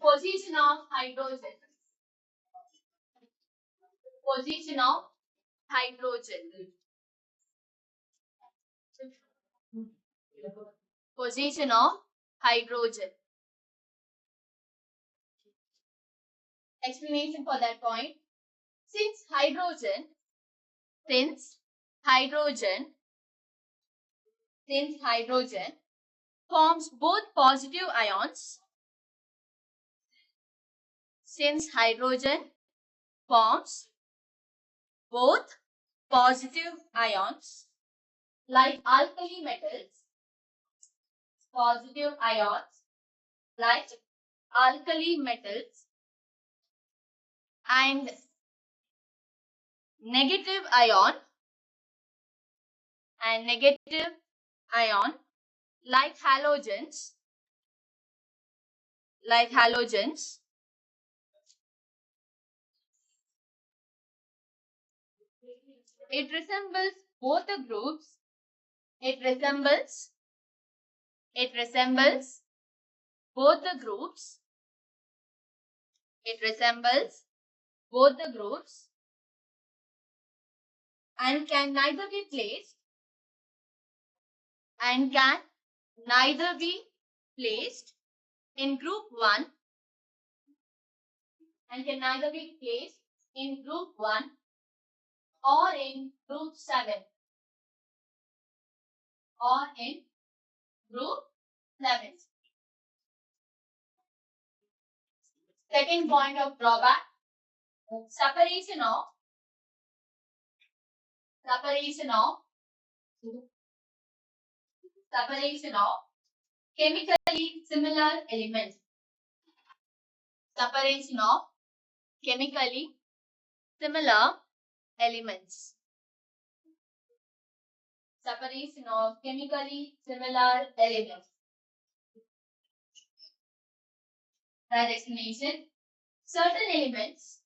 Position of hydrogen. Position of hydrogen. Position of hydrogen. Explanation for that point. Since hydrogen forms both positive ions. Since hydrogen forms both positive ions like alkali metals. Positive ions like alkali metals and negative ion like halogens. It resembles both the groups. It resembles both the groups. It resembles both the groups and can neither be placed in group 1 and can neither be placed in group 1 or in group 7 or in group 7. Second point of drawback, separation of chemically similar elements. Separation of chemically similar elements. Separation of chemically similar elements. That explanation. Certain elements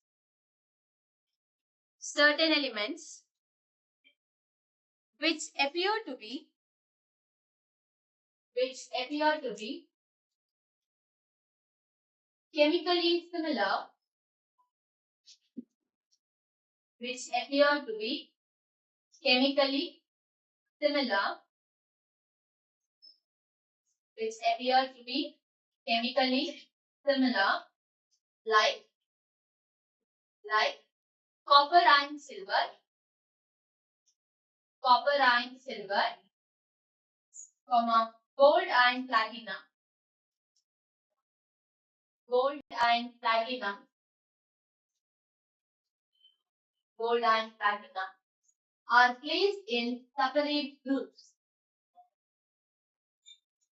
which appear to be chemically similar like copper and silver, gold and platinum, are placed in separate groups.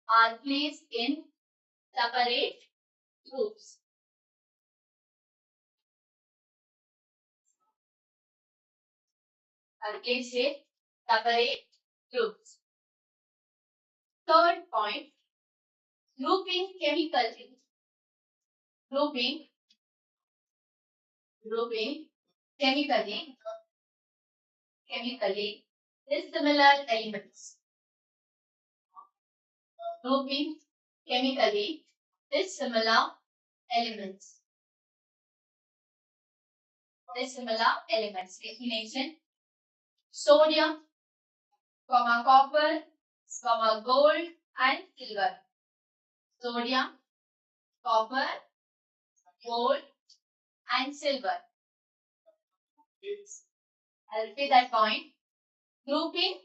Are placed in separate groups. Third point, grouping chemically dissimilar elements. Grouping chemically dissimilar elements. Definition: sodium, copper, gold and silver. Sodium, copper, gold and silver. I'll repeat that point. Grouping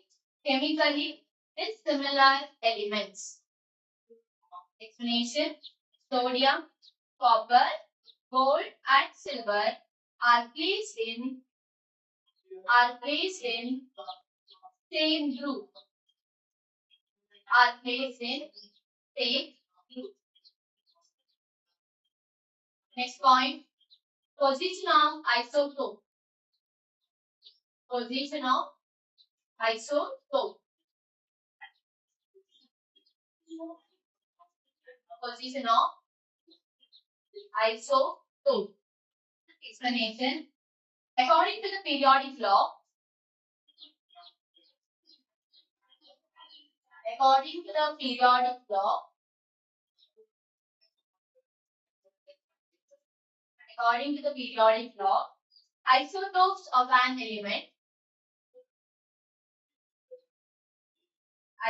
chemically dissimilar elements. Explanation: sodium, copper, gold and silver are placed in same group. Next point, position of isotope. Position of isotope. Explanation: according to the periodic law, according to the periodic law, isotopes of an element,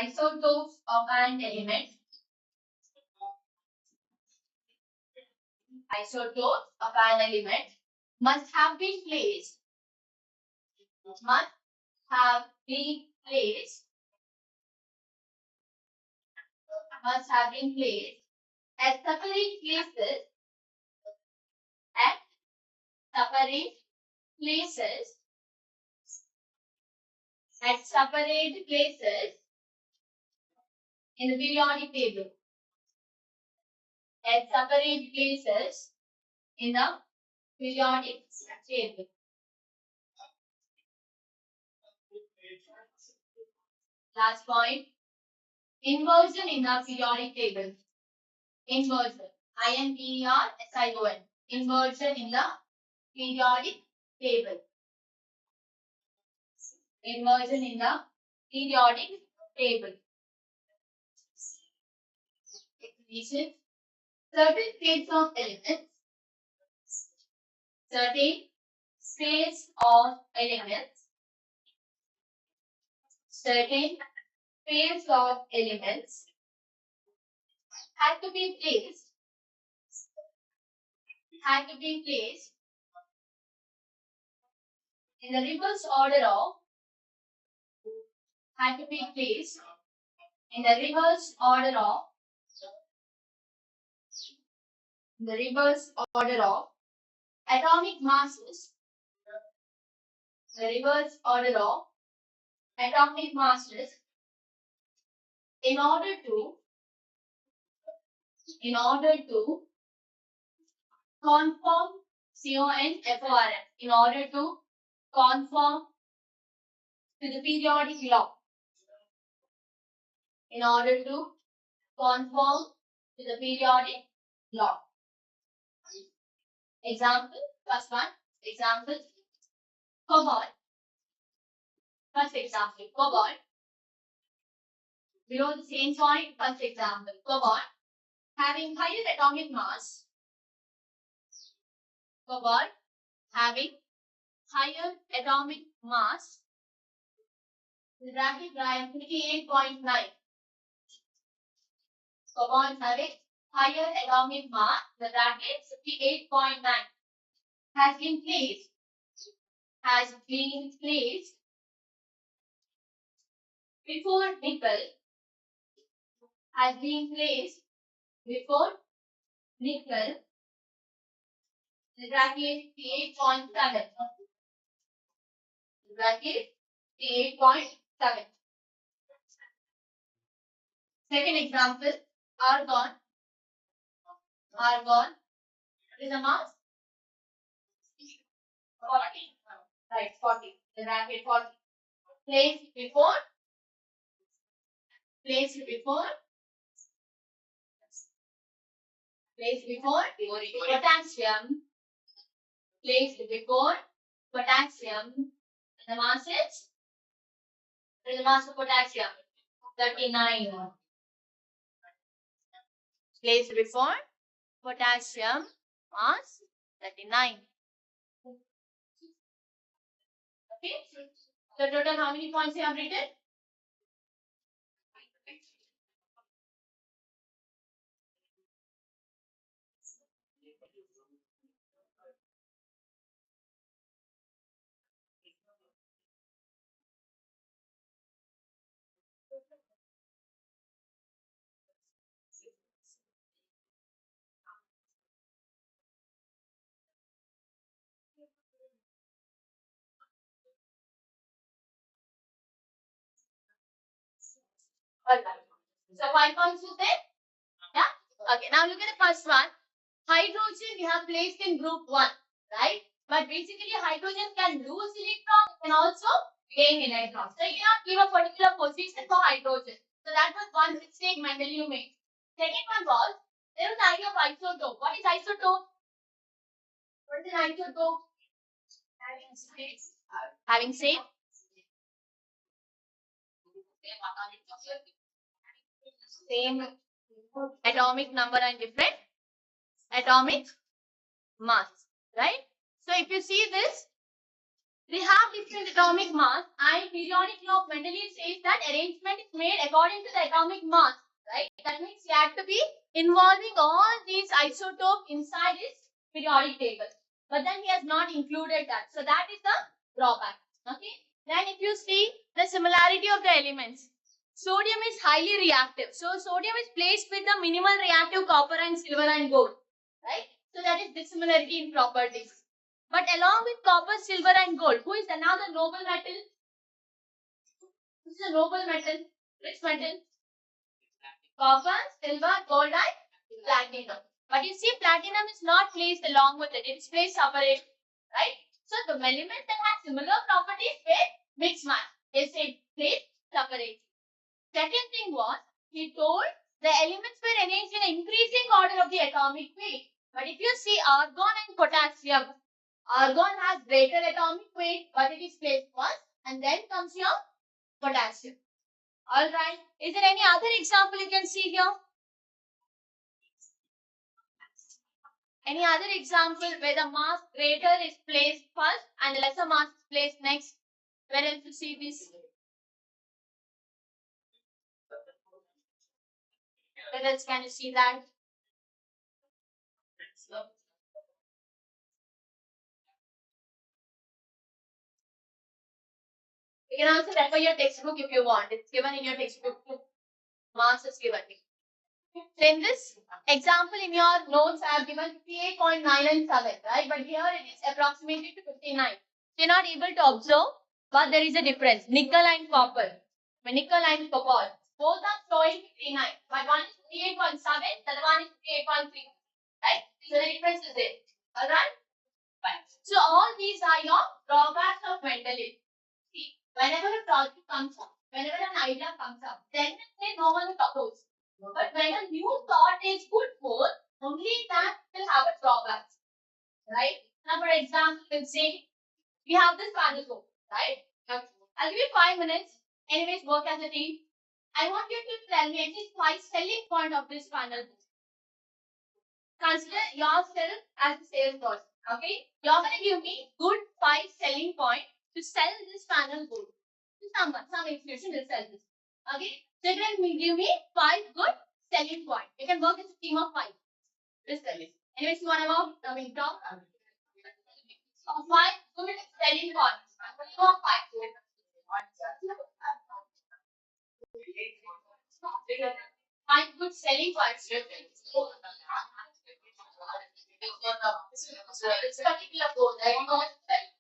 isotopes of an element, isotopes of an element must have been placed, must have been placed, must have been placed at separate places, at separate places, at separate places in the periodic table, at separate places in the periodic table. Last point, inversion in the periodic table. Inversion, INVERSION, inversion in the periodic table. Inversion in the periodic table. Explanation. Certain states of elements, certain states of elements, certain pairs of elements had to be placed in the reverse order of, had to be placed in the reverse order of, in the reverse order of atomic masses, the reverse order of atomic masses, in order to conform, CONFORM, in order to conform to the periodic law, in order to conform to the periodic law. Example, first one, example, cobalt. First example, cobalt. Below the same point, first example, cobalt having higher atomic mass, cobalt having higher atomic mass, the bracket drive 58.9. Cobalt having higher atomic mass, the bracket 58.9 has been placed before nickel, has been placed before nickel, the bracket 58.7, the bracket 58.7. Second example, argon. Argon is a mass 40, right, 40, the bracket 40. Placed before potassium, placed before potassium, the mass is, the mass of potassium 39. Placed before potassium, mass 39. Okay, so total how many points you have written? Okay. So 5 points is there? Yeah? Okay, now look at the first one. Hydrogen we have placed in group 1, right? But basically hydrogen can lose electrons and also gain electrons. So you cannot give a particular position for hydrogen. So that was one mistake Mendeleev made. Second one was, there was the idea of isotope. What is isotope? What is an isotope? Having same atomic number and different atomic mass. right? So if you see this, they have different atomic mass, and periodic law of Mendeleev says that arrangement is made according to the atomic mass, right? That means you have to be involving all these isotopes inside his periodic table. But then he has not included that. So that is the drawback. Okay. Then if you see the similarity of the elements, sodium is highly reactive. So sodium is placed with the minimal reactive copper and silver and gold, right? So that is dissimilarity in properties. But along with copper, silver and gold, who is another noble metal? This is a noble metal. Which metal? Copper, silver, gold and platinum. But you see, platinum is not placed along with it. It is placed separate, right? So the elements that have similar properties were mixed match. They say placed separate. Second thing was, he told the elements were arranged in an increasing order of the atomic weight. But if you see argon and potassium, argon has greater atomic weight, but it is placed first, and then comes your potassium. Alright. Is there any other example you can see here? Any other example where the mass greater is placed first and the lesser mass is placed next? Where else you see this? Where else can you see that? You can also refer your textbook if you want. It's given in your textbook. Mass is given. So in this example in your notes, I have given 58.9 and 7, right? But here it is approximately to 59. So you're not able to observe, but there is a difference. Nickel and copper. Nickel and copper. Both are showing 59. But one is 58.7, the other one is 58.3. Right? So the difference is there. Alright? Fine. So all these are your drawbacks of Mendeleev. See, whenever a project comes up, whenever an idea comes up, then no one will oppose. But when a new thought is put forth, only that will have a drawback. Right? Now, for example, let's say we have this panel book, right? I'll give you 5 minutes. Anyways, work as a team. I want you to tell me at least 5 selling points of this panel book. Consider yourself as a salesperson. Okay? You're going to give me good 5 selling points to sell this panel book to someone. Some institution will sell this. Okay? So you can give me 5 good selling points. You can work as a team of 5. Just tell me. Anyways, you want to talk? 5 good selling points. Team of 5. 5 good selling points. It's a particular goal. I don't know what to say.